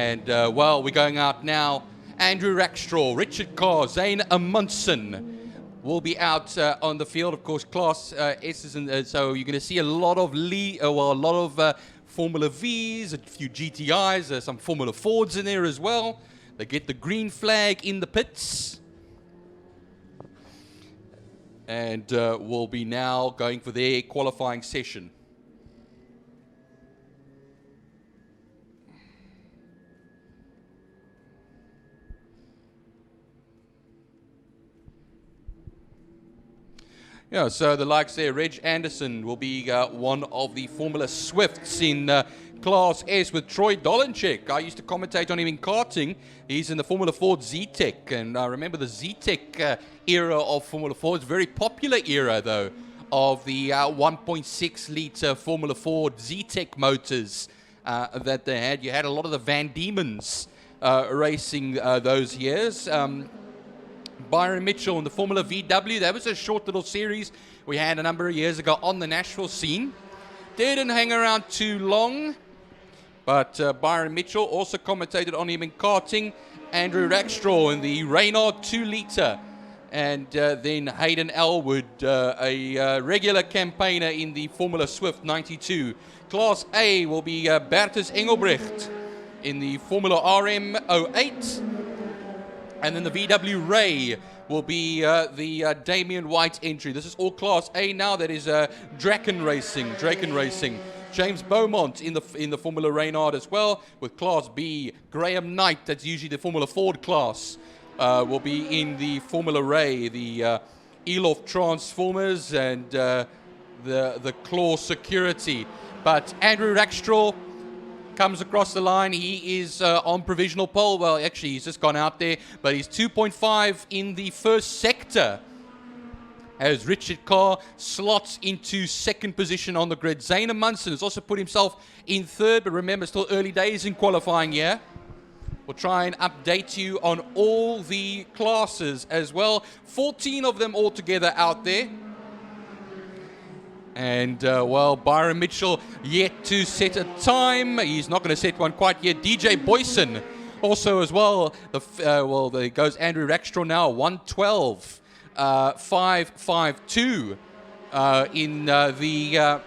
And, well, we're going out now. Andrew Rackstraw, Richard Carr, Zane Amundsen will be out on the field. Of course, Class S's, and so you're going to see a lot of Formula Vs, a few GTIs, some Formula Fords in there as well. They get the green flag in the pits. And will be now going for their qualifying session. Yeah, so the likes there, Reg Anderson will be one of the Formula Swifts in Class S with Troy Dolenchek. I used to commentate on him in karting. He's in the Formula Ford Z-Tech, and I remember the Z-Tech era of Formula Ford. It's a very popular era, though, of the 1.6 litre Formula Ford Z-Tech motors that they had. You had a lot of the Van Diemen's racing those years. Byron Mitchell in the Formula VW. That was a short little series we had a number of years ago on the Nashville scene. Didn't hang around too long, but Byron Mitchell also commentated on him in karting. Andrew Rackstraw in the Reynard 2 litre. And then Hayden Elwood, a regular campaigner in the Formula Swift 92. Class A will be Bertus Engelbrecht in the Formula RM 08. And then the VW Ray will be the Damian White entry. This is all Class A now. That is Draken Racing. James Beaumont in the Formula Reynard as well. With Class B, Graham Knight. That's usually the Formula Ford class. Will be in the Formula Ray, the Elof Transformers and the Claw Security. But Andrew Rackstraw comes across the line. He is on provisional pole. Well, actually, he's just gone out there, but he's 2.5 in the first sector as Richard Carr slots into second position on the grid. Zane Munson has also put himself in third, but remember, still early days in qualifying here. We'll try and update you on all the classes as well. 14 of them altogether out there. And, well, Byron Mitchell yet to set a time. He's not going to set one quite yet. DJ Boyson also as well. Well, there goes Andrew Rackstraw now, 112, 552 in the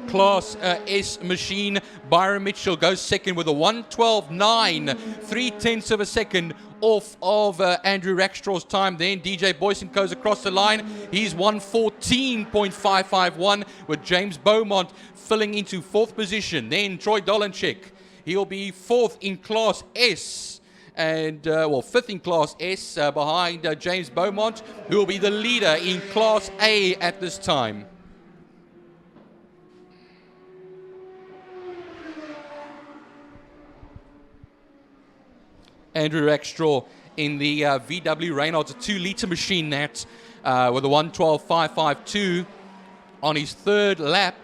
Class S machine. Byron Mitchell goes second with a 112.9, 0.3 of a second off of Andrew Rackstraw's time. Then DJ Boyson goes across the line. He's 114.551 with James Beaumont filling into fourth position. Then Troy Dolenchek, he'll be fourth in Class S. And, well, fifth in Class S behind James Beaumont, who will be the leader in Class A at this time. Andrew Rackstraw in the VW Reynolds, a 2 litre machine that with a 112.552 on his third lap.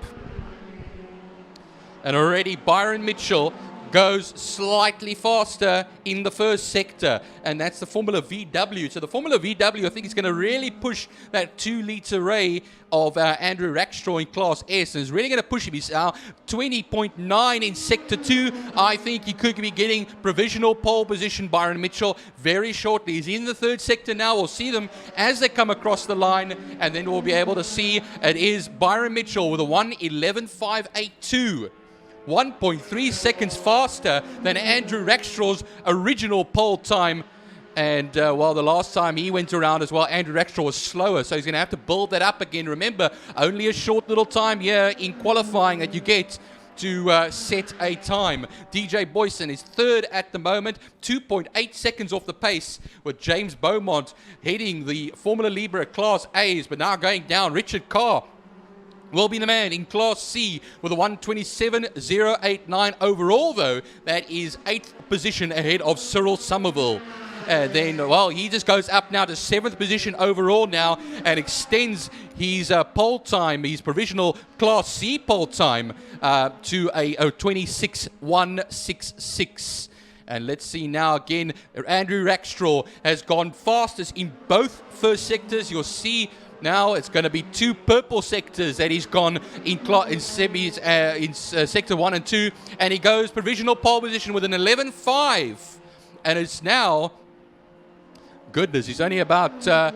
And already Byron Mitchell goes slightly faster in the first sector, and that's the Formula VW. So the Formula VW, I think, is going to really push that 2 litre ray of Andrew Rackstraw in Class S, and is really going to push him. He's now 20.9 in Sector 2. I think he could be getting provisional pole position, Byron Mitchell, very shortly. He's in the third sector now. We'll see them as they come across the line, and then we'll be able to see it is Byron Mitchell with a 1:11.582. 1.3 seconds faster than Andrew Rackstraw's original pole time. And, well, the last time he went around as well, Andrew Rackstraw was slower, so he's going to have to build that up again. Remember, only a short little time here in qualifying that you get to set a time. DJ Boyson is third at the moment, 2.8 seconds off the pace, with James Beaumont heading the Formula Libre Class A's, but now going down. Richard Carr will be the man in Class C with a 127.089 overall, though. That is 8th position ahead of Cyril Somerville. Then, well, he just goes up now to 7th position overall now and extends his pole time, his provisional Class C pole time to a 26.166. And let's see now again, Andrew Rackstraw has gone fastest in both first sectors. You'll see Now it's going to be 2 purple sectors that he's gone in semis, in sector 1 and 2, and he goes provisional pole position with an 11.5, and it's now, goodness, he's only about a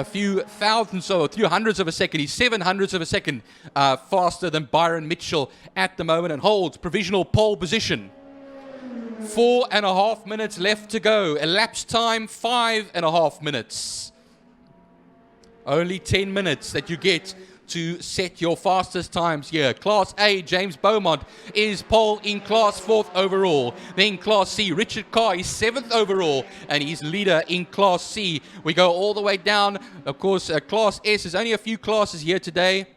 few thousandths or a few hundredths of a second. He's 700ths of a second faster than Byron Mitchell at the moment, and holds provisional pole position. 4.5 minutes left to go. Elapsed time 5.5 minutes. Only 10 minutes that you get to set your fastest times here. Class A, James Beaumont is pole in Class 4th overall. Then Class C, Richard Carr is 7th overall, and he's leader in Class C. We go all the way down. Of course, Class S, there's only a few classes here today.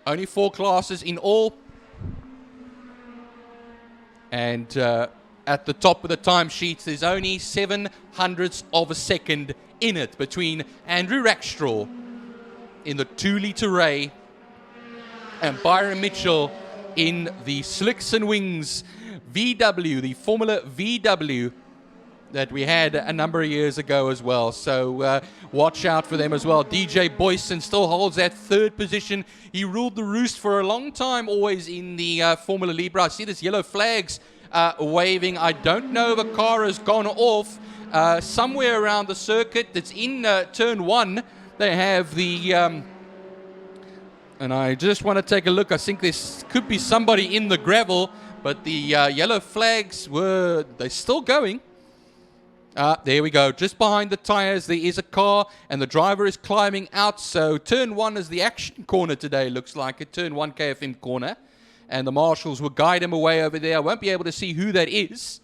Only 4 classes in all. And at the top of the timesheets, there's only 700ths of a second in it between Andrew Rackstraw in the 2-litre Ray and Byron Mitchell in the Slicks and Wings VW, the Formula VW that we had a number of years ago as well. So watch out for them as well. DJ Boyson still holds that 3rd position. He ruled the roost for a long time, always in the Formula Libre. I see this yellow flags waving. I don't know if a car has gone off. Somewhere around the circuit that's in turn 1, they have the... and I just want to take a look. I think this could be somebody in the gravel, but the yellow flags they're still going. There we go. Just behind the tires, there is a car, and the driver is climbing out. So turn 1 is the action corner today, looks like it. Turn 1 KFM corner. And the marshals will guide him away over there. I won't be able to see who that is.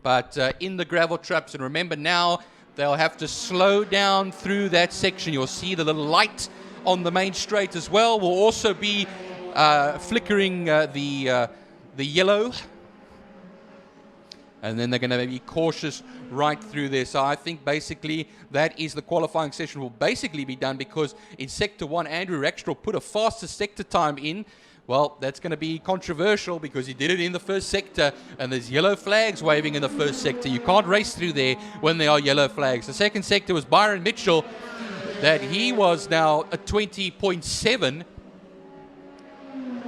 But in the gravel traps, and remember now, they'll have to slow down through that section. You'll see the little light on the main straight as well. Will also be flickering the yellow. And then they're going to be cautious right through there. So I think basically that is the qualifying session will basically be done, because in Sector 1, Andrew Rackstraw put a faster sector time in. Well, that's going to be controversial because he did it in the first sector, and there's yellow flags waving in the first sector. You can't race through there when there are yellow flags. The second sector was Byron Mitchell, that he was now a 20.7.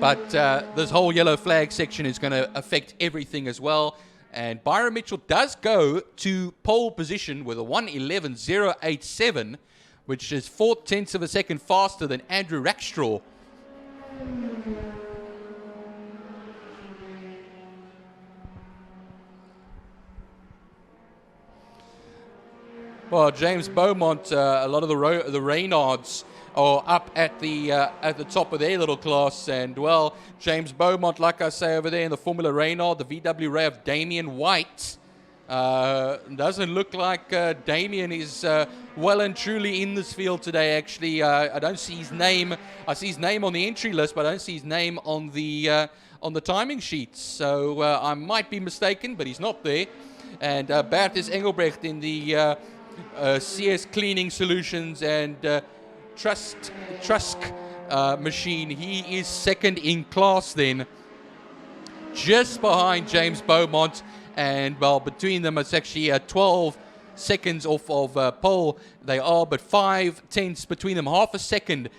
But this whole yellow flag section is going to affect everything as well. And Byron Mitchell does go to pole position with a 1:11.087, which is 0.4 of a second faster than Andrew Rackstraw. Well, James Beaumont, a lot of the Reynards are up at the top of their little class, and well, James Beaumont, like I say over there in the Formula Reynard, the VW Ray of Damien White, doesn't look like Damien is well and truly in this field today. Actually, I don't see his name. I see his name on the entry list, but I don't see his name on the timing sheet. So I might be mistaken, but he's not there. And Bertus Engelbrecht in the CS Cleaning Solutions and Trusk machine. He is second in class then, just behind James Beaumont. And well, between them it's actually 12 seconds off of pole they are, but 5/10 between them, half a second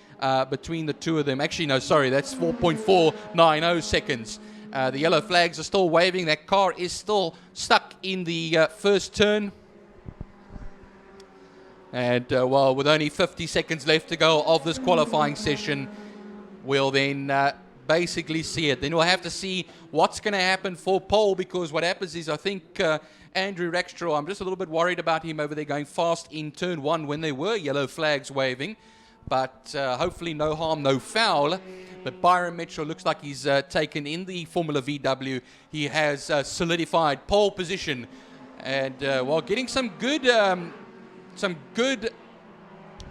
between the two of them. Actually, no, sorry, that's 4.490 seconds. The yellow flags are still waving. That car is still stuck in the first turn. And well, with only 50 seconds left to go of this qualifying session, we'll then basically see it. Then we'll have to see what's going to happen for pole, because what happens is I think Andrew Rackstraw, I'm just a little bit worried about him over there going fast in turn 1 when there were yellow flags waving. But hopefully no harm, no foul. But Byron Mitchell looks like he's taken in the Formula VW. He has solidified pole position. And while getting some good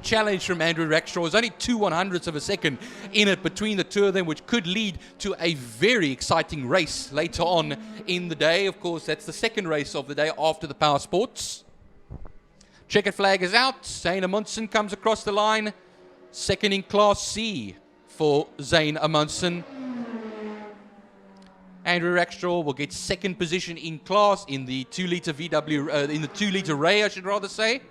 challenge from Andrew Rackstraw. There's only 2/100ths of a second in it between the two of them, which could lead to a very exciting race later on in the day. Of course, that's the second race of the day after the Power Sports. Checkered flag is out. Zane Amundsen comes across the line. Second in Class C for Zane Amundsen. Andrew Rackstraw will get second position in class in the 2-litre VW, in the 2-litre Ray, I should rather say.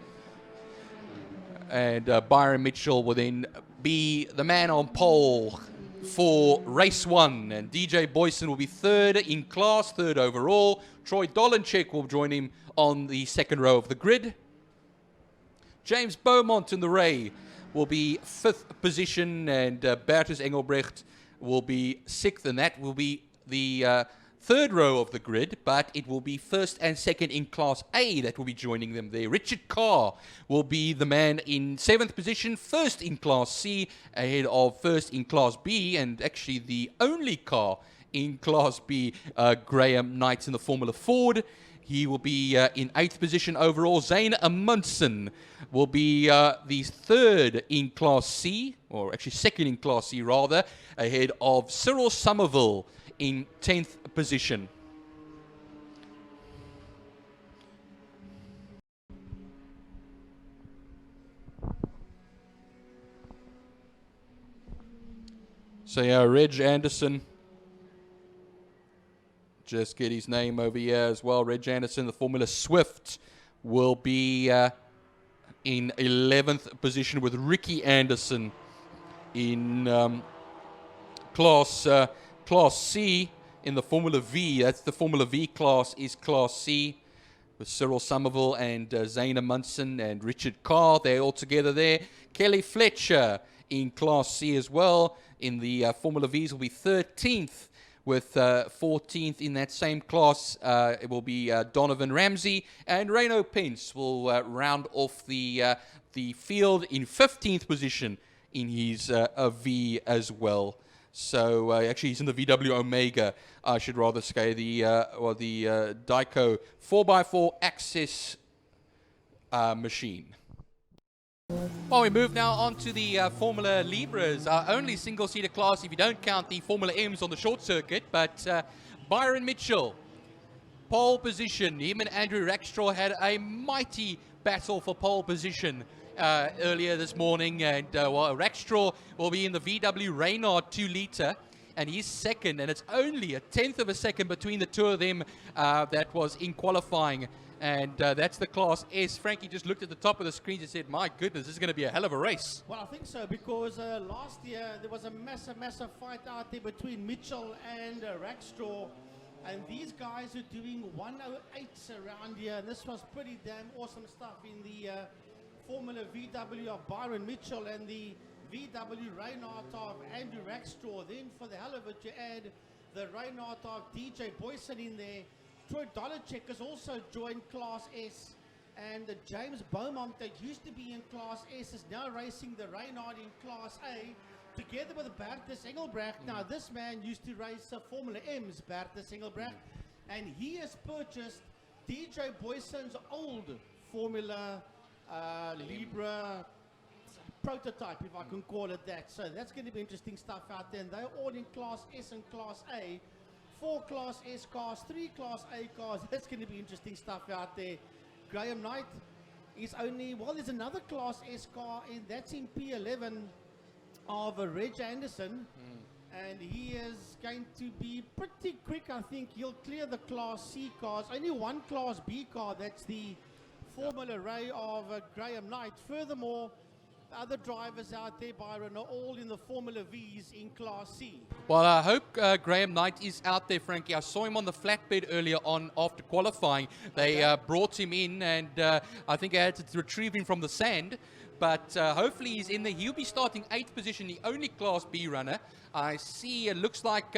And Byron Mitchell will then be the man on pole for race 1. And DJ Boyson will be third in class, third overall. Troy Dolenchek will join him on the second row of the grid. James Beaumont in the Ray will be 5th position, and Bertus Engelbrecht will be 6th, and that will be the third row of the grid, but it will be 1st and 2nd in Class A that will be joining them there. Richard Carr will be the man in 7th position, 1st in Class C, ahead of 1st in Class B, and actually the only car in Class B, Graham Knight in the Formula Ford. He will be in 8th position overall. Zane Amundsen will be the 3rd in Class C, or actually 2nd in Class C rather, ahead of Cyril Somerville in 10th position. So yeah, Reg Anderson. Just get his name over here as well. Reg Anderson, the Formula Swift, will be in 11th position with Ricky Anderson in Class C. In the Formula V, that's the Formula V class, is Class C, with Cyril Somerville and Zane Amundsen and Richard Carr. They're all together there. Kelly Fletcher in Class C as well. In the Formula Vs will be 13th. With 14th in that same class, it will be Donovan Ramsey, and Reino Pence will round off the field in 15th position in his V as well. So actually, he's in the VW Omega, I should rather say, the Dyco 4x4 Access machine. Well, we move now on to the Formula Libres, our only single-seater class if you don't count the Formula M's on the short circuit. But Byron Mitchell, pole position. Him and Andrew Rackstraw had a mighty battle for pole position earlier this morning. And Rackstraw will be in the VW Reynard 2-litre, and he's second. And it's only a 10th of a second between the two of them that was in qualifying. And that's the Class S. Frankie just looked at the top of the screen and said, my goodness, this is going to be a hell of a race. Well, I think so, because last year there was a massive fight out there between Mitchell and Rackstraw. And these guys are doing 108s around here. And this was pretty damn awesome stuff in the Formula VW of Byron Mitchell and the VW Reynard of Andrew Rackstraw. Then for the hell of it, you add the Reynard of DJ Boyson in there. Troy Dolenchek has also joined Class S, and James Beaumont, that used to be in Class S, is now racing the Reynard in Class A, together with Bertus Engelbrecht. Now, this man used to race Formula M's, Bertus Engelbrecht, and he has purchased DJ Boyson's old Formula Libre prototype, if I can call it that. So that's going to be interesting stuff out there, and they're all in Class S and Class A. 4 Class S cars, 3 Class A cars. That's going to be interesting stuff out there. Graham Knight is only, well, there's another Class S car, and that's in P11 of Reg Anderson. And he is going to be pretty quick. I think he'll clear the Class C cars. Only one Class B car, that's the Formula Ray of Graham Knight. Furthermore, other drivers out there, Byron, are all in the Formula V's in Class C. Well, I hope Graham Knight is out there, Frankie. I saw him on the flatbed earlier on after qualifying. They brought him in, and I think I had to retrieve him from the sand. But hopefully he's in there. He'll be starting 8th position, the only Class B runner. I see it looks like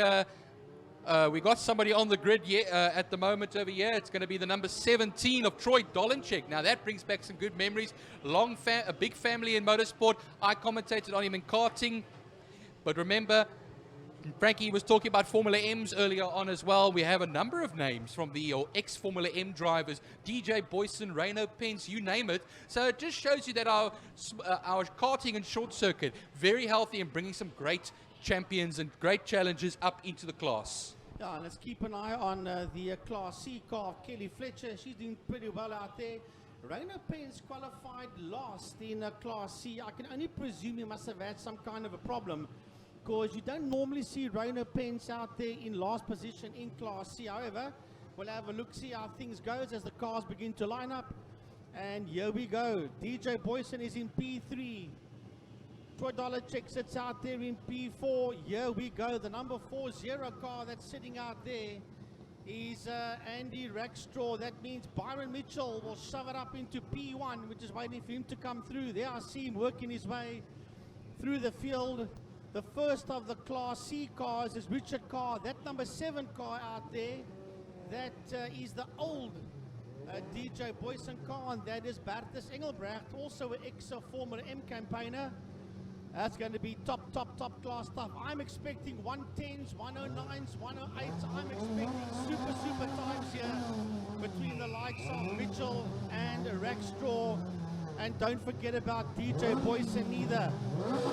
we got somebody on the grid at the moment over here. It's going to be the number 17 of Troy Dolenchek. Now that brings back some good memories. A big family in motorsport. I commentated on him in karting. But remember, Frankie was talking about Formula M's earlier on as well. We have a number of names from the ex-Formula M drivers. DJ Boyson, Reino Pence, you name it. So it just shows you that our karting and short circuit, very healthy and bringing some great champions and great challenges up into the class. Yeah, let's keep an eye on the Class C car of Kelly Fletcher. She's doing pretty well out there. Reino Pence qualified last in Class C. I can only presume he must have had some kind of a problem, because you don't normally see Reino Pence out there in last position in Class C. However, we'll have a look, see how things goes as the cars begin to line up. And here we go. DJ Boyson is in P3. Troy Dollarcheck sits out there in P4. Here we go. The number 40 car that's sitting out there is Andy Rackstraw. That means Byron Mitchell will shove it up into P1, which is waiting for him to come through. There I see him working his way through the field. The first of the Class C cars is Richard Carr. That number 7 car out there, that is the old DJ Boyson car, and that is Bertus Engelbrecht, also an ex-Formula M campaigner. That's going to be top class stuff. I'm expecting 110s, 109s, 108s. I'm expecting super times here between the likes of Mitchell and Rackstraw. And don't forget about DJ Boyson either.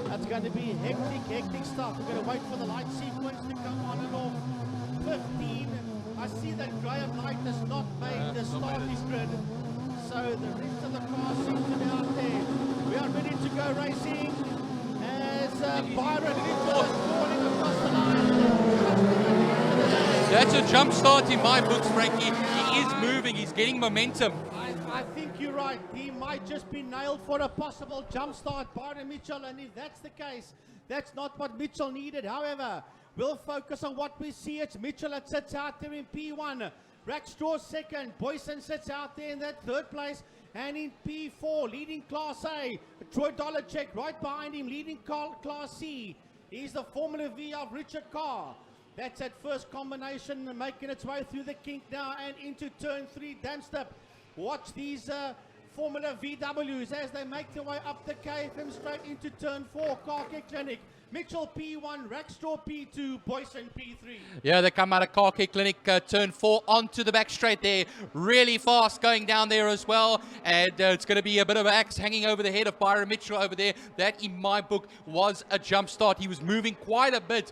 That's going to be hectic stuff. We're going to wait for the light sequence to come on and off. 15. I see that Graham Knight has not made the starting grid. So the rest of the cars seem to be out there. We are ready to go racing. As Byron Mitchell is falling across the line. That's a jump start in my books, Frankie. He is moving. He's getting momentum. I think you're right. He might just be nailed for a possible jump start, Byron Mitchell. And if that's the case, that's not what Mitchell needed. However, we'll focus on what we see. It's Mitchell that sits out there in P1. Rackstraw second. Boyson sits out there in that third place. And in P4, leading Class A, Troy Dollarcheck right behind him, leading Class C. He's the Formula V of Richard Carr. That's that first combination making its way through the kink now and into turn 3, Damstep. Watch these Formula VWs as they make their way up the KFM straight into turn 4, Car Care Clinic. Mitchell P1, Rackstraw P2, Boyson P3. Yeah, they come out of Car Care Clinic, turn 4 onto the back straight there. Really fast going down there as well. And it's going to be a bit of an axe hanging over the head of Byron Mitchell over there. That, in my book, was a jump start. He was moving quite a bit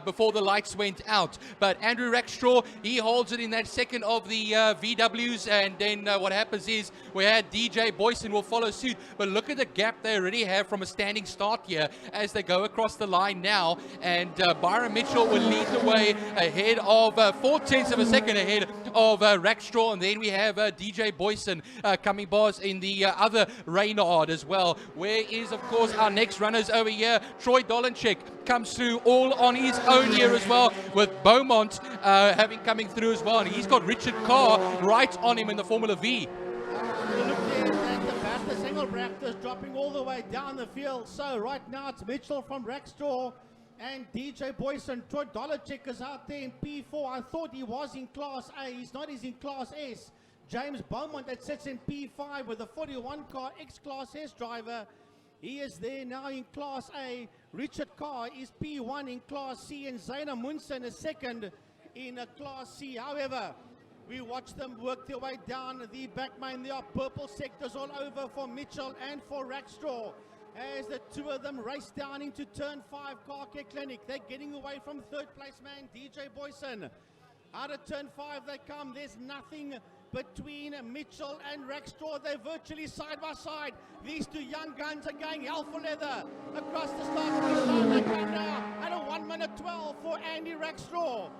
before the lights went out. But Andrew Rackstraw, he holds it in that second of the VWs. And then what happens is we had DJ Boyson will follow suit. But look at the gap they already have from a standing start here as they go across the line now, and Byron Mitchell will lead the way ahead of 4/10 of a second ahead of Rackstraw, and then we have DJ Boyson coming past in the other Reynard as well. Where is, of course, our next runners over here? Troy Dollarcheck comes through all on his own here as well, with Beaumont having coming through as well, and he's got Richard Carr right on him in the Formula V. Engelbrecht is dropping all the way down the field. So right now it's Mitchell from Rackstraw and DJ Boyson. Troy Dollarcheck is out there in P4. I thought he was in Class A. He's not. He's in Class S. James Beaumont that sits in P5 with a 41 car ex-Class S driver. He is there now in Class A. Richard Carr is P1 in Class C, and Zaina Munson is second in a Class C. However, we watch them work their way down the back main. There are purple sectors all over for Mitchell and for Rackstraw as the two of them race down into turn 5, Car Care Clinic. They're getting away from third place man DJ Boyson. Out of turn 5 they come. There's nothing between Mitchell and Rackstraw. They're virtually side by side. These two young guns are going hell for leather across the start line. They come now at a 1:12 for Andy Rackstraw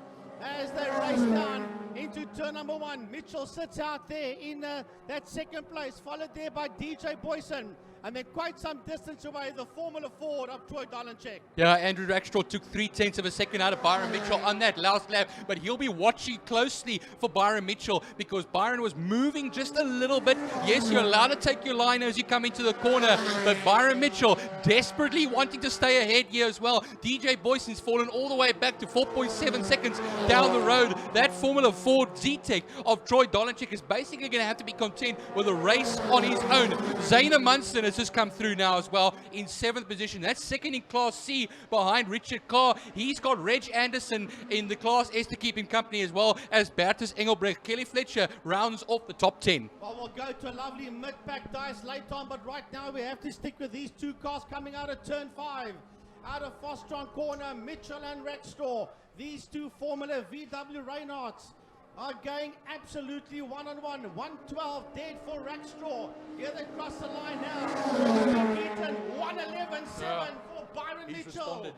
as they race down into turn number 1. Mitchell sits out there in that second place, followed there by DJ Boyson. And then quite some distance away, the Formula Ford of Troy Dollarcheck. Yeah, Andrew Rackstraw took 3/10 of a second out of Byron Mitchell on that last lap, but he'll be watching closely for Byron Mitchell because Byron was moving just a little bit. Yes, you're allowed to take your line as you come into the corner, but Byron Mitchell desperately wanting to stay ahead here as well. DJ Boyson's fallen all the way back to 4.7 seconds down the road. That Formula Ford Z-Tech of Troy Dollarcheck is basically going to have to be content with a race on his own. Zaina Munson has just come through now as well in 7th position. That's second in Class C behind Richard Carr. He's got Reg Anderson in the Class S to keep him company as well as Bertus Engelbrecht. Kelly Fletcher rounds off the top 10. Well, we'll go to a lovely mid-pack dice later on, but right now we have to stick with these two cars coming out of turn 5. Out of Fostron corner, Mitchell and Rackstraw. These two Formula VW Reynards are going absolutely one-on-one. 1:12 dead for Rackstraw. Here they cross the line now. 1:11.7 for Byron Mitchell. Responded.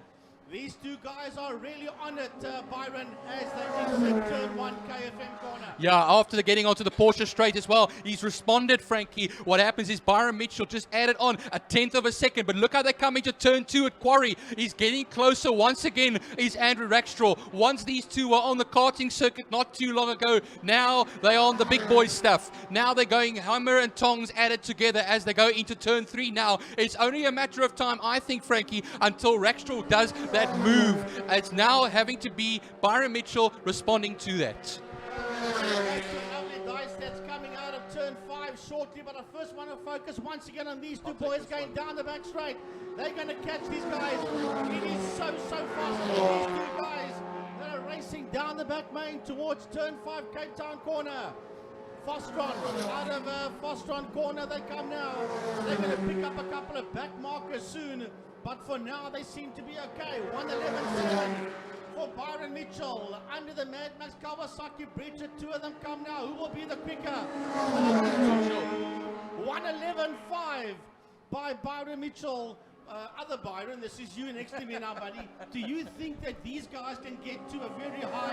These two guys are really on it, Byron, as they exit turn 1 KFM corner. Yeah, after getting onto the Porsche straight as well, he's responded, Frankie. What happens is Byron Mitchell just added on a 1/10 of a second, but look how they come into turn 2 at Quarry. He's getting closer once again, is Andrew Rackstraw. Once these two were on the karting circuit not too long ago, now they're on the big boy stuff. Now they're going hammer and tongs added together as they go into turn 3 now. It's only a matter of time, I think, Frankie, until Rackstraw does that move. It's now having to be Byron Mitchell responding to that. Lovely dice that's coming out of turn 5 shortly, but I first want to focus once again on these two boys going down the back straight. They're going to catch these guys. It is so fast. These two guys that are racing down the back main towards turn 5 Cape Town corner. Fostron, out of Fostron corner they come now. They're going to pick up a couple of back markers soon, but for now they seem to be okay. 1:11.7 for Byron Mitchell. Under the Mad Max Kawasaki bridge, the two of them come now. Who will be the quicker? 1:11.5 by Byron Mitchell. Other Byron, this is you next to me now, buddy. Do you think that these guys can get to a very high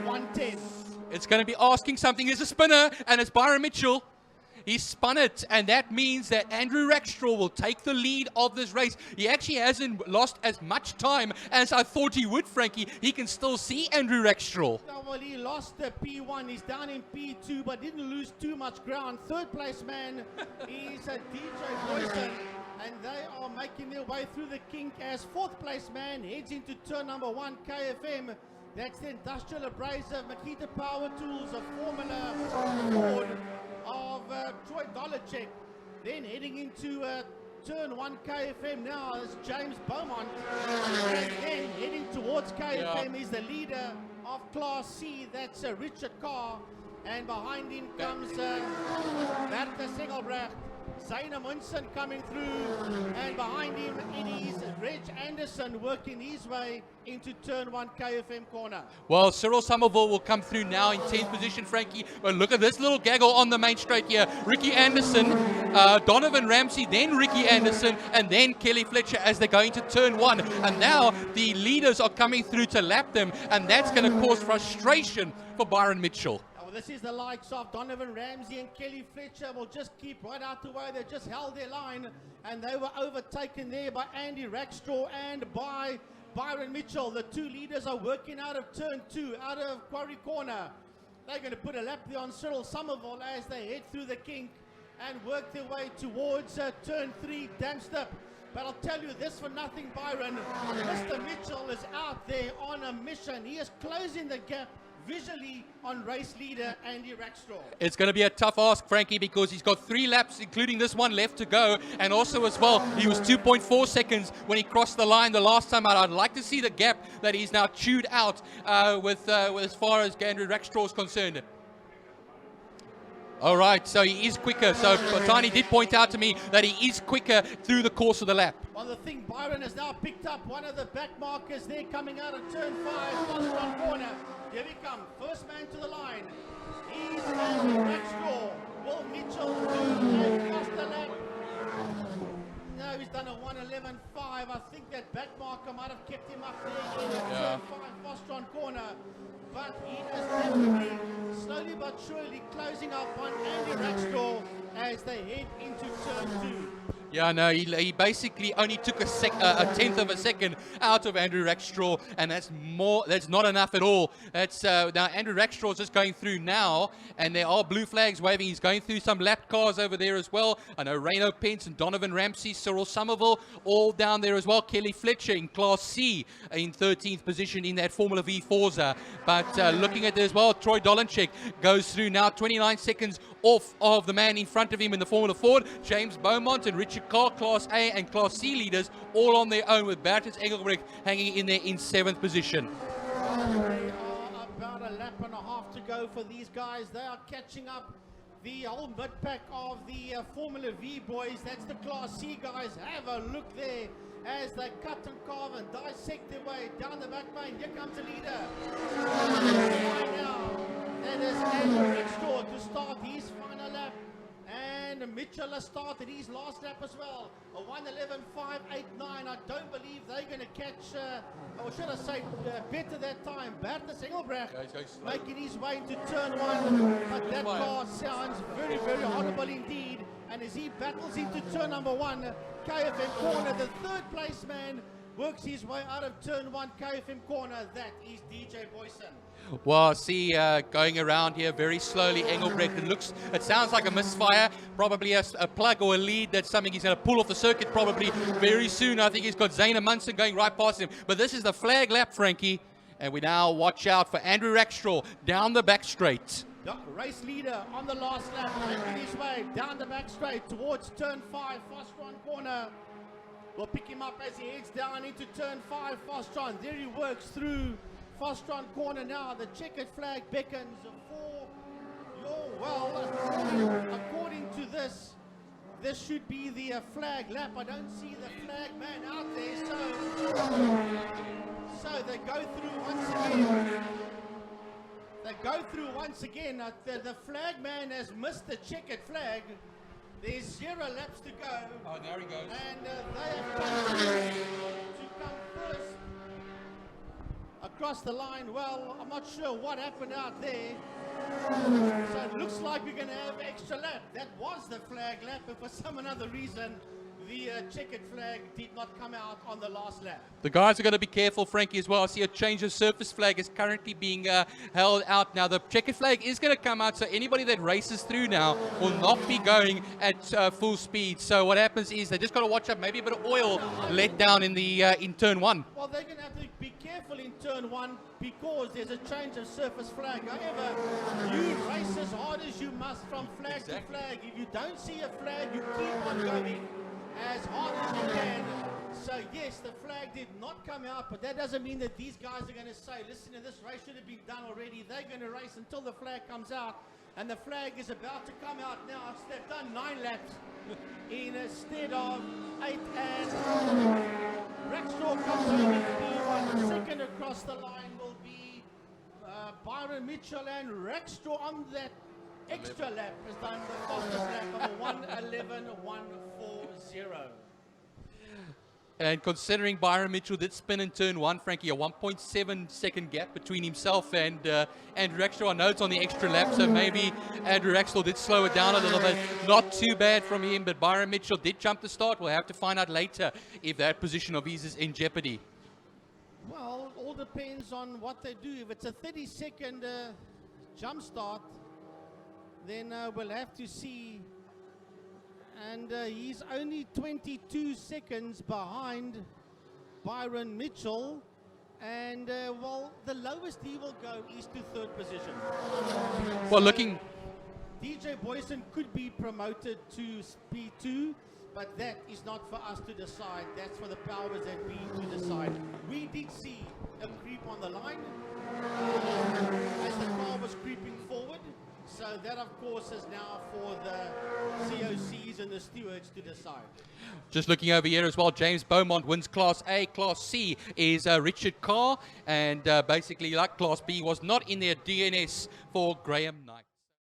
1:10? It's going to be asking something. There's a spinner, and it's Byron Mitchell. He spun it, and that means that Andrew Rackstraw will take the lead of this race. He actually hasn't lost as much time as I thought he would, Frankie. He can still see Andrew Rackstraw. No, well, he lost the P1. He's down in P2, but didn't lose too much ground. Third place man is DJ Boyson, and they are making their way through the kink as fourth place man heads into turn number 1 KFM. That's the Industrial Abrasive, Makita Power Tools, a Formula Ford of Troy Dollarcheck. Then heading into turn 1 KFM now is James Beaumont. And then heading towards KFM is the leader of Class C, that's Richard Carr. And behind him comes Bertha Sengelbrecht. Zaina Munson coming through, and behind him it is Reg Anderson working his way into turn 1 KFM corner. Well, Cyril Somerville will come through now in 10th position, Frankie. But look at this little gaggle on the main straight here. Ricky Anderson, Donovan Ramsey, then Ricky Anderson, and then Kelly Fletcher as they go into turn 1. And now the leaders are coming through to lap them, and that's going to cause frustration for Byron Mitchell. This is the likes of Donovan Ramsey and Kelly Fletcher will just keep right out the way. They just held their line, and they were overtaken there by Andy Rackstraw and by Byron Mitchell. The two leaders are working out of turn 2, out of Quarry corner. They're going to put a lap there on Cyril Somerville as they head through the kink and work their way towards turn 3 Damstep. But I'll tell you this for nothing, Byron. Mr. Mitchell is out there on a mission. He is closing the gap visually on race leader Andy Rackstraw. It's going to be a tough ask, Frankie, because he's got 3 laps, including this one left to go. And also as well, he was 2.4 seconds when he crossed the line the last time out. I'd like to see the gap that he's now chewed out with as far as Andrew Rackstraw is concerned. All right, so he is quicker. So Tiny did point out to me that he is quicker through the course of the lap. Well, the thing, Byron has now picked up one of the back markers there coming out of turn 5, Fostron corner. Here he comes, first man to the line. He's Andy Rackstraw. Will Mitchell do a faster lap? No, he's done a 1:11.5. I think that back marker might have kept him up there in turn 5, Fostron corner. But he is definitely, slowly but surely, closing up on Andy Rackstraw as they head into turn 2. Yeah, no, he basically only took a 1/10 of a second out of Andrew Rackstraw, and that's not enough at all. That's now Andrew Rackstraw is just going through now, and there are blue flags waving. He's going through some lap cars over there as well. I know Reno Pence and Donovan Ramsey, Cyril Somerville, all down there as well. Kelly Fletcher in Class C in 13th position in that Formula V Forza. But looking at there as well, Troy Dolanchek goes through now, 29 seconds off of the man in front of him in the Formula Ford. James Beaumont and Richard Carr, Class A and Class C leaders, all on their own, with Bertus Engelbrecht hanging in there in 7th position. They are about a lap and a half to go for these guys. They are catching up the whole mid-pack of the Formula V boys. That's the Class C guys. Have a look there as they cut and carve and dissect their way down the back lane. Here comes the leader. Right now, that is Andrew Rackstraw to start his final lap. And and Mitchell has started his last lap as well. A 1:11.589. I don't believe they're going to catch, or should I say, better that time. Bertus Engelbrecht making his way into turn one, but that car sounds very, very horrible indeed. And as he battles into turn number one, KFM corner, the third place man works his way out of turn one, KFM corner. That is DJ Boyson. Well, see, going around here very slowly, Engelbrecht. It sounds like a misfire, probably a plug or a lead. That's something he's going to pull off the circuit probably very soon. I think he's got Zane Munson going right past him. But this is the flag lap, Frankie. And we now watch out for Andrew Rackstraw down the back straight. The race leader on the last lap, making his way down the back straight towards turn 5, Fostron corner. We'll pick him up as he heads down into turn 5, Fostron. There he works through Fostron corner now. The checkered flag beckons for according to this should be the flag lap. I don't see the flag man out there, so they go through once again. The flag man has missed the checkered flag. There's 0 laps to go. Oh, there he goes. And they have to come first across the line. Well, I'm not sure what happened out there. So it looks like we're going to have extra lap. That was the flag lap, but for some other reason, the checkered flag did not come out on the last lap. The guys are going to be careful, Frankie, as well. I see a change of surface flag is currently being held out now. The checkered flag is going to come out, so anybody that races through now will not be going at full speed. So what happens is they just got to watch out. Maybe a bit of oil let down in the in turn 1. Well, they're going to have to be careful in turn 1 because there's a change of surface flag. However, you race as hard as you must from flag to flag. If you don't see a flag, you keep on going as hard as you can. So yes, the flag did not come out, but that doesn't mean that these guys are going to say, listen, this race should have been done already. They're going to race until the flag comes out, and the flag is about to come out now. So they've done 9 laps instead of 8, and Rackstraw comes over to P1. Second across the line will be Byron Mitchell, and Rackstraw on that extra lap has done the fastest lap of a 1:11.140. And considering Byron Mitchell did spin in turn 1, Frankie, a 1.7 second gap between himself and Andrew Rackstraw. I know it's on the extra lap, so maybe Andrew Rackstraw did slow it down a little bit. Not too bad from him, but Byron Mitchell did jump the start. We'll have to find out later if that position of his is in jeopardy. Well, it all depends on what they do. If it's a 30-second jump start, then we'll have to see. And he's only 22 seconds behind Byron Mitchell. And, well, the lowest he will go is to 3rd position. Well, so looking... DJ Boyson could be promoted to P2, but that is not for us to decide. That's for the powers that be to decide. We did see a creep on the line as the car was creeping forward. So that, of course, is now for the COCs and the stewards to decide. Just looking over here as well, James Beaumont wins Class A. Class C is Richard Carr, and basically, like Class B, was not in their DNS for Graham Knight.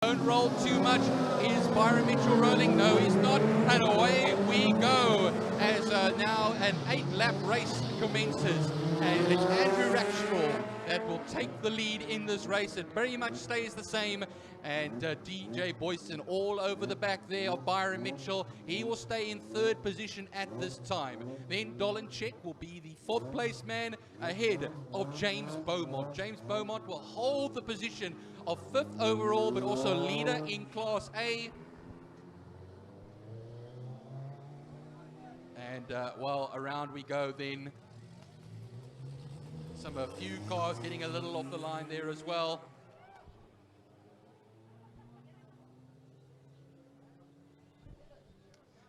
Don't roll too much. Is Byron Mitchell rolling? No, he's not. And away we go as now an 8-lap race commences. And it's Andrew Rackstraw that will take the lead in this race. It very much stays the same. And DJ Boyson all over the back there of Byron Mitchell. He will stay in 3rd position at this time. Then Dolenchek will be the 4th place man ahead of James Beaumont. James Beaumont will hold the position of 5th overall, but also leader in Class A. And, well, around we go then. A few cars getting a little off the line there as well.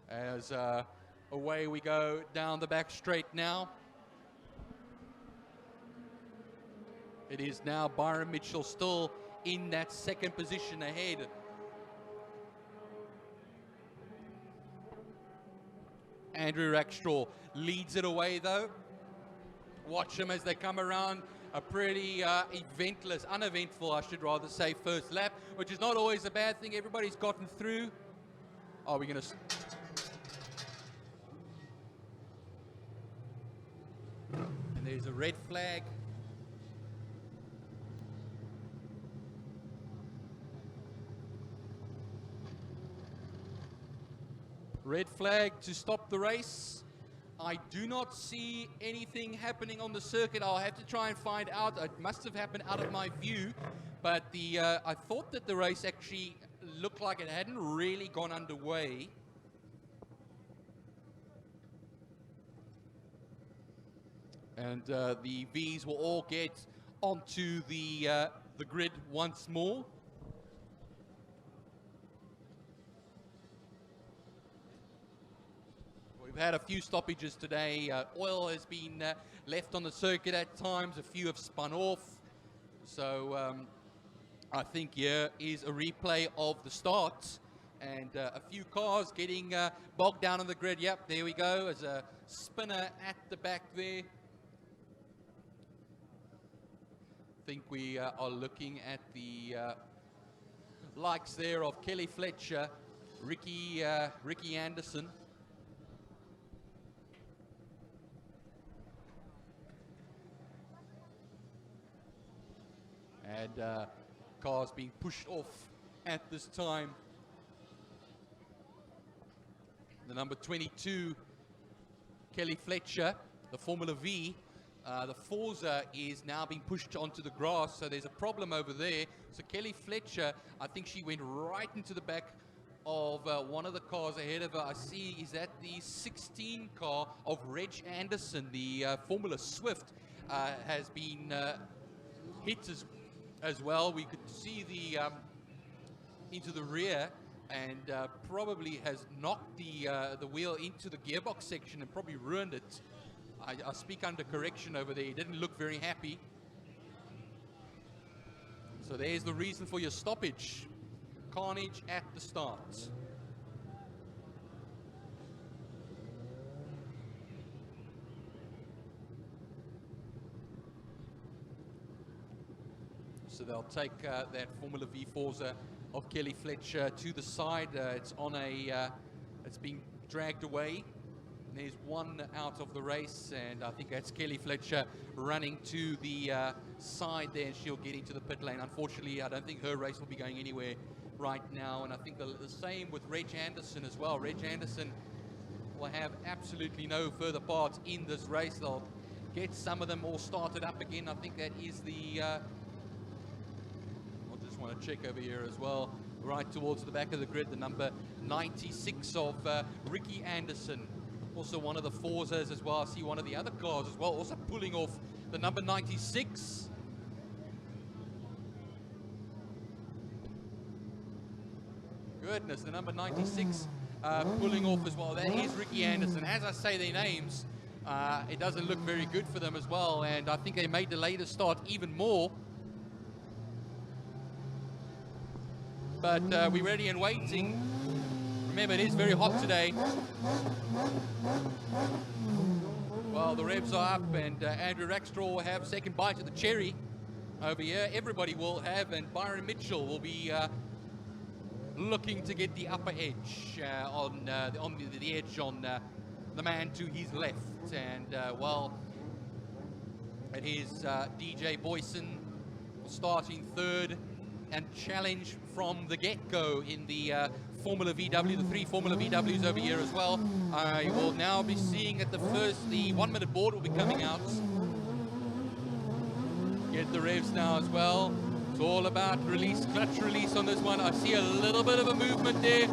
As away we go down the back straight now. It is now Byron Mitchell still in that 2nd position ahead. Andrew Rackstraw leads it away though. Watch them as they come around. A pretty uneventful, I should rather say, first lap, which is not always a bad thing. Everybody's gotten through. Are we going to... And there's a red flag. Red flag to stop the race. I do not see anything happening on the circuit. I'll have to try and find out. It must have happened out of my view. But I thought that the race actually looked like it hadn't really gone underway. And the Vs will all get onto the grid once more. We've had a few stoppages today. Oil has been left on the circuit at times. A few have spun off. So I think here is a replay of the start. And a few cars getting bogged down on the grid. Yep, there we go. There's a spinner at the back there. I think we are looking at the likes there of Kelly Fletcher, Ricky Anderson. And cars being pushed off at this time. The number 22, Kelly Fletcher, the Formula V. The Forza is now being pushed onto the grass, so there's a problem over there. So Kelly Fletcher, I think she went right into the back of one of the cars ahead of her. I see is that the 16 car of Reg Anderson, the Formula Swift, has been hit as well. We could see the into the rear, and probably has knocked the wheel into the gearbox section and probably ruined it. I speak under correction over there. He didn't look very happy. So there's the reason for your stoppage. Carnage at the start. So they'll take that Formula V Forza of Kelly Fletcher to the side. It's on a, it's being dragged away. There's one out of the race, and I think that's Kelly Fletcher running to the side there, and she'll get into the pit lane. Unfortunately, I don't think her race will be going anywhere right now, and I think the same with Reg Anderson as well. Reg Anderson will have absolutely no further part in this race. They'll get some of them all started up again. I think that is the... I just want to check over here as well. Right towards the back of the grid, the number 96 of Ricky Anderson. Also one of the Forzas as well. I see one of the other cars as well, also pulling off the number 96. Goodness, the number 96 pulling off as well. That is Ricky Anderson. As I say their names, it doesn't look very good for them as well, and I think they made the later start even more. But we're ready and waiting. Remember, it is very hot today. Well, the revs are up, and Andrew Rackstraw will have second bite of the cherry over here. Everybody will have, and Byron Mitchell will be looking to get the upper edge on the edge on the man to his left. And well, it is DJ Boyson starting third and challenge from the get-go in the Formula VW, the three Formula VWs over here as well. I will now be seeing at the 1 minute board will be coming out. Get the revs now as well. It's all about release, clutch release on this one. I see a little bit of a movement there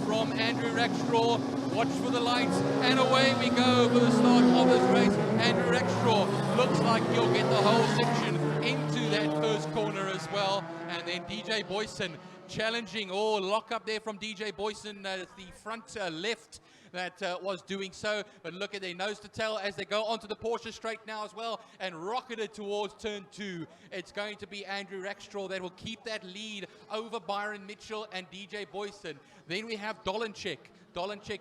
from Andrew Rackstraw. Watch for the lights, and away we go for the start of this race. Andrew Rackstraw looks like he'll get the whole section into that first corner as well. And then DJ Boyson challenging, lock up there from DJ Boyson, the front left that was doing so. But look at their nose to tail as they go onto the Porsche straight now as well and rocketed towards turn 2. It's going to be Andrew Rackstraw that will keep that lead over Byron Mitchell and DJ Boyson. Then we have Dolenchek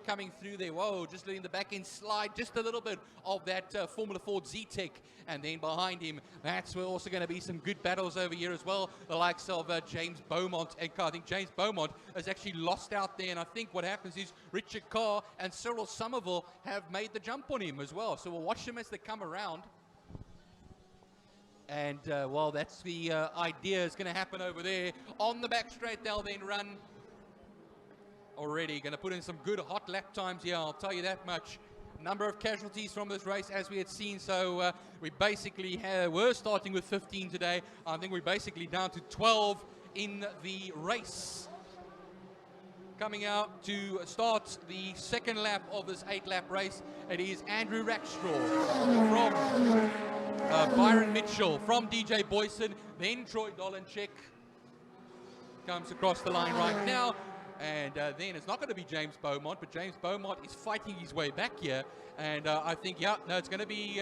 coming through there. Whoa, just letting the back end slide just a little bit of that Formula Ford Z-Tech. And then behind him, that's also going to be some good battles over here as well. The likes of James Beaumont. And I think James Beaumont has actually lost out there. And I think what happens is Richard Carr and Cyril Somerville have made the jump on him as well. So we'll watch them as they come around. And, well, that's the idea is going to happen over there. On the back straight, they'll then run. Already going to put in some good hot lap times here, I'll tell you that much. Number of casualties from this race as we had seen, so we basically were starting with 15 today. I think we're basically down to 12 in the race. Coming out to start the second lap of this 8-lap race, it is Andrew Rackstraw from Byron Mitchell, from DJ Boyson, then Troy Dolenchek comes across the line right now. And then it's not going to be James Beaumont, but James Beaumont is fighting his way back here. And I think, yeah, no, it's going to be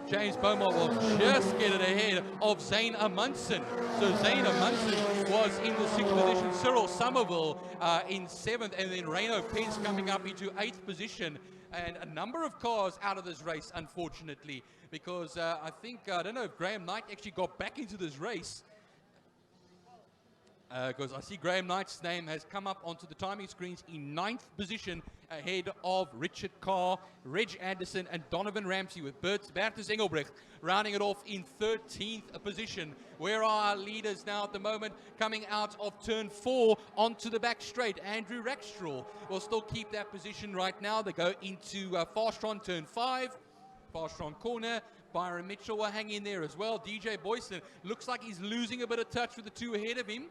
James Beaumont will just get it ahead of Zane Amundsen. So Zane Amundsen was in the 6th position, Cyril Somerville in 7th, and then Reino Pence coming up into 8th position. And a number of cars out of this race, unfortunately, because I think, I don't know if Graham Knight actually got back into this race. Because I see Graham Knight's name has come up onto the timing screens in 9th position ahead of Richard Carr, Reg Anderson and Donovan Ramsey, with Bertus Engelbrecht rounding it off in 13th position. Where are our leaders now at the moment? Coming out of turn 4 onto the back straight. Andrew Rackstraw will still keep that position right now. They go into Farstron turn 5. Farstron corner. Byron Mitchell will hang in there as well. DJ Boyson looks like he's losing a bit of touch with the two ahead of him.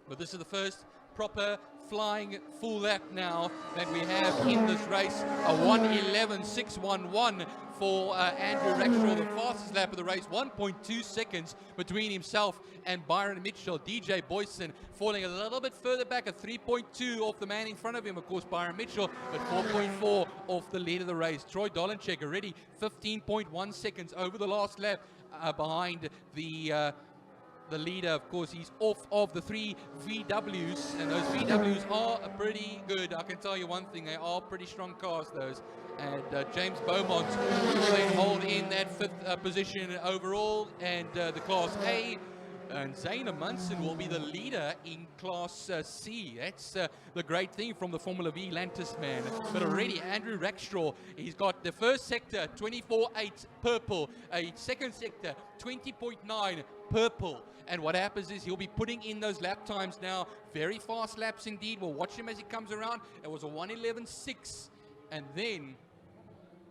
But this is the first proper flying full lap now that we have in this race. A 1:11.611 for Andrew Rackstraw, the fastest lap of the race. 1.2 seconds between himself and Byron Mitchell. DJ Boyson falling a little bit further back at 3.2 off the man in front of him, of course, Byron Mitchell, but 4.4 off the lead of the race. Troy Dolenchek already 15.1 seconds over the last lap behind the leader. Of course, he's off of the 3 VWs, and those VWs are pretty good. I can tell you one thing, they are pretty strong cars, those. And James Beaumont will then hold in that 5th position overall, and the Class A. And Zane Amundsen will be the leader in Class C. That's the great thing from the Formula V Lantis man. But already Andrew Rackstraw, he's got the first sector 24.8 purple, a second sector 20.9 purple. And what happens is he'll be putting in those lap times now. Very fast laps indeed. We'll watch him as he comes around. It was a 1:11.6. And then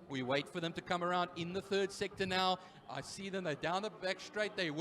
we wait for them to come around in the 3rd sector now. I see them, they're down the back straight. They're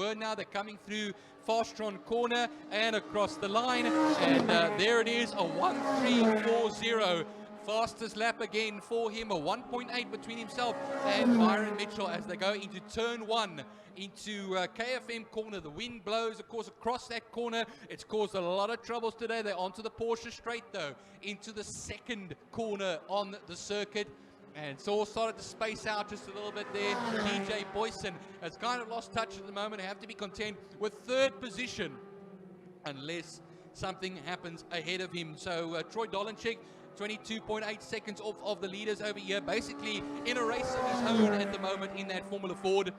coming through Farstron corner and across the line. And there it is, a 1:3.40. Fastest lap again for him, a 1.8 between himself and Byron Mitchell as they go into turn 1, into KFM corner. The wind blows, of course, across that corner. It's caused a lot of troubles today. They're onto the Porsche straight, though, into the 2nd corner on the circuit. And it's all started to space out just a little bit there. DJ Boyson has kind of lost touch at the moment. They have to be content with 3rd position unless something happens ahead of him. So Troy Dolenchek, 22.8 seconds off of the leaders over here, basically in a race of his own at the moment in that Formula Ford.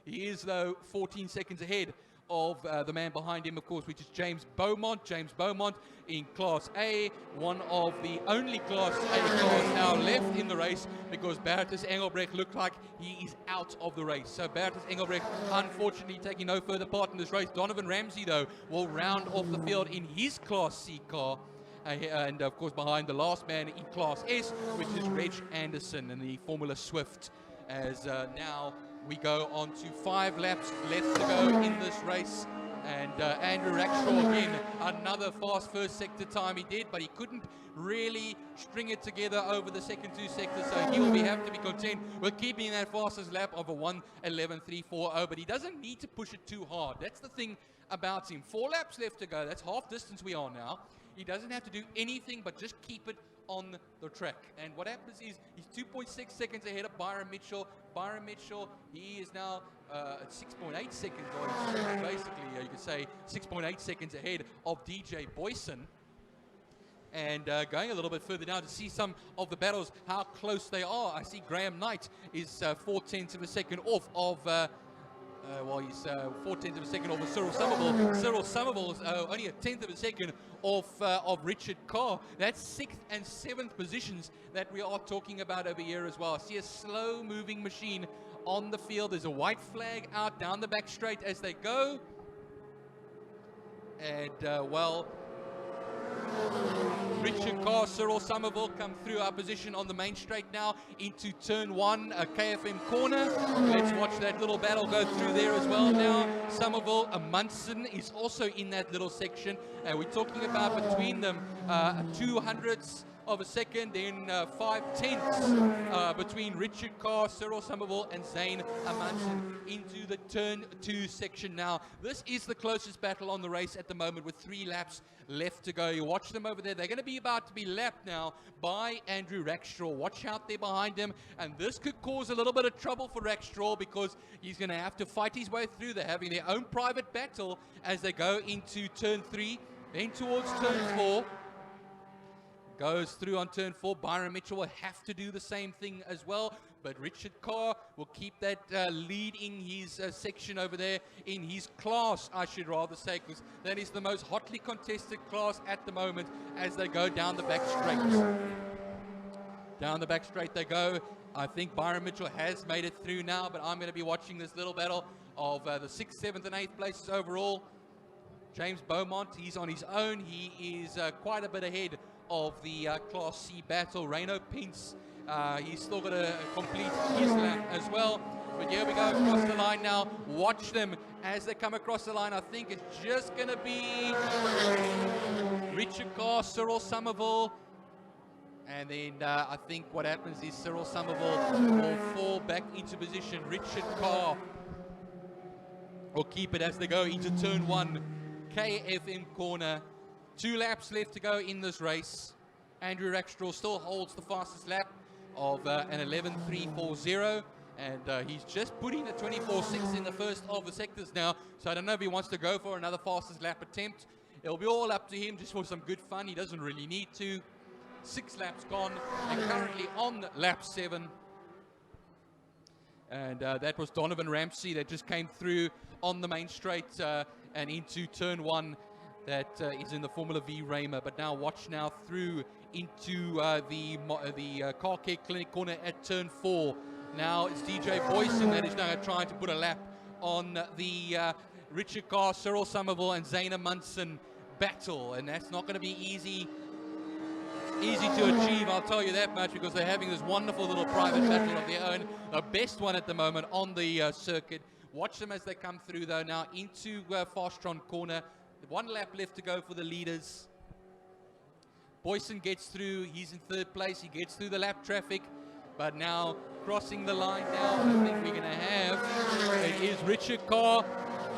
He is, though, 14 seconds ahead of the man behind him, of course, which is James Beaumont. James Beaumont in Class A, one of the only Class A cars now left in the race, because Bertus Engelbrecht looked like he is out of the race. So Bertus Engelbrecht, unfortunately, taking no further part in this race. Donovan Ramsey, though, will round off the field in his Class C car. And, of course, behind the last man in Class S, which is Reg Anderson in the Formula Swift, as now we go on to 5 laps left to go in this race. And Andrew Rackstraw, again, another fast first sector time he did, but he couldn't really string it together over the second 2 sectors, so he will have to be content with keeping that fastest lap of a 1:11.340, but he doesn't need to push it too hard. That's the thing about him. 4 laps left to go. That's half distance we are now. He doesn't have to do anything but just keep it on the track. And what happens is he's 2.6 seconds ahead of Byron Mitchell. Byron Mitchell, he is now at 6.8 seconds, or basically you could say 6.8 seconds ahead of DJ Boyson. And going a little bit further down to see some of the battles, how close they are. I see Graham Knight is 0.4 of a second off of, he's 0.4 of a second off of Cyril Somerville. Cyril Somerville is only 1/10 of a second off of Richard Carr. That's 6th and 7th positions that we are talking about over here as well. I see a slow moving machine on the field. There's a white flag out down the back straight as they go. And, Richard Carr, Cyril Somerville come through our position on the main straight now into turn 1, a KFM corner. Let's watch that little battle go through there as well now. Somerville, Munson is also in that little section. And we're talking about between them 200ths of a second, then 5/10 between Richard Carr, Cyril Somerville, and Zane Munson into the turn 2 section now. This is the closest battle on the race at the moment with 3 laps left to go. You watch them over there. They're going to be about to be lapped now by Andrew Rackstraw. Watch out there behind him. And this could cause a little bit of trouble for Rackstraw because he's going to have to fight his way through. They're having their own private battle as they go into turn 3, then towards turn 4. Goes through on turn 4. Byron Mitchell will have to do the same thing as well. But Richard Carr will keep that lead in his section over there, in his class, I should rather say, because that is the most hotly contested class at the moment as they go down the back straight. Down the back straight they go. I think Byron Mitchell has made it through now, but I'm going to be watching this little battle of the 6th, 7th, and 8th places overall. James Beaumont, he's on his own. He is quite a bit ahead of the Class C battle. Reno Pence, he's still got to complete his lap as well. But here we go across the line now. Watch them as they come across the line. I think it's just going to be Richard Carr, Cyril Somerville. And then I think what happens is Cyril Somerville will fall back into position. Richard Carr will keep it as they go into turn 1. KFM corner. 2 laps left to go in this race. Andrew Rackstraw still holds the fastest lap of an 11.340, and he's just putting a 24.6 in the first of the sectors now. So I don't know if he wants to go for another fastest lap attempt. It'll be all up to him just for some good fun. He doesn't really need to. 6 laps gone, and currently on lap 7. And that was Donovan Ramsey that just came through on the main straight and into turn 1. That is in the Formula V Raymer. But now watch now through into the Car Care Clinic corner at turn 4. Now it's DJ Boyson that is now trying to put a lap on the Richard Carr, Cyril Somerville, and Zane Munson battle, and that's not going to be easy to achieve, I'll tell you that much, because they're having this wonderful little private battle of their own, the best one at the moment on the circuit. Watch them as they come through though now into Fastron corner. 1 lap left to go for the leaders. Boyson gets through, he's in 3rd place, he gets through the lap traffic, but now crossing the line now, I think we're going to have, it is Richard Carr,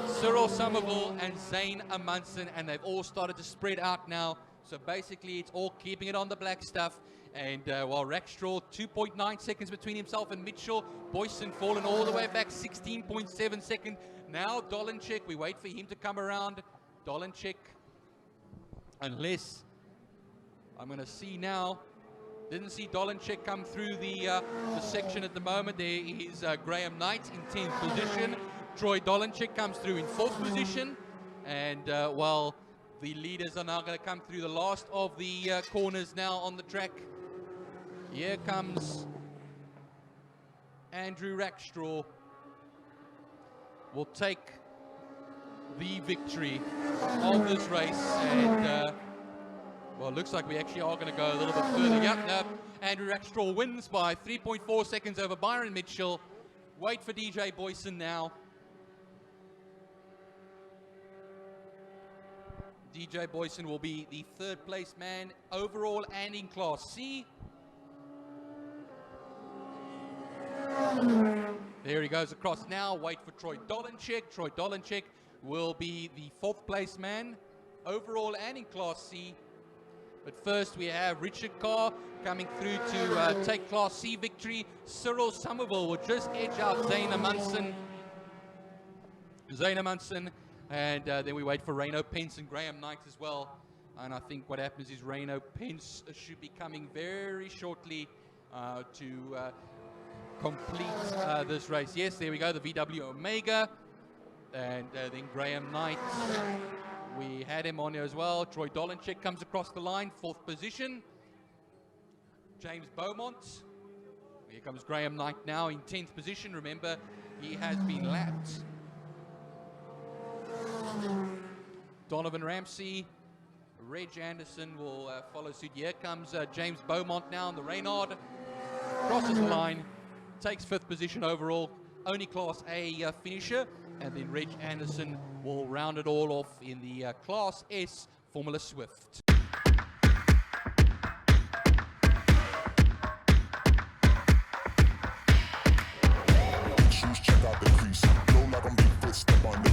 Cyril Somerville, and Zane Munson, and they've all started to spread out now. So basically it's all keeping it on the black stuff. And while Rackstraw, 2.9 seconds between himself and Mitchell. Boyson fallen all the way back, 16.7 seconds. Now Dolenchek, we wait for him to come around. Dolenchek, unless, I'm going to see now, didn't see Dolenchek come through the section at the moment. There is Graham Knight in 10th position. Troy Dolenchek comes through in 4th position. And while the leaders are now going to come through the last of the corners now on the track. Here comes Andrew Rackstraw. Will take the victory of this race. And, well, it looks like we actually are going to go a little bit further. Yep, Andrew Rackstraw wins by 3.4 seconds over Byron Mitchell. Wait for DJ Boyson now. DJ Boyson will be the 3rd place man overall and in Class C. There he goes across now. Wait for Troy Dolenchek. Troy Dolenchek will be the 4th place man overall and in Class C. But first we have Richard Carr coming through to take Class C victory. Cyril Somerville will just edge out Zayna Munson. And then we wait for Reno Pence and Graham Knight as well. And I think what happens is Reno Pence should be coming very shortly to complete this race. Yes, there we go, the VW Omega. And then Graham Knight. We had him on here as well. Troy Dolenchek comes across the line, 4th position. James Beaumont. Here comes Graham Knight now in 10th position. Remember, he has been lapped. Donovan Ramsey, Reg Anderson will follow suit. Here comes James Beaumont now on the Reynard. Crosses the line, takes 5th position overall. Only Class A finisher. And then Reg Anderson will round it all off in the Class S Formula Swift. Shoes, check out the crease. Roll like I'm big foot, step on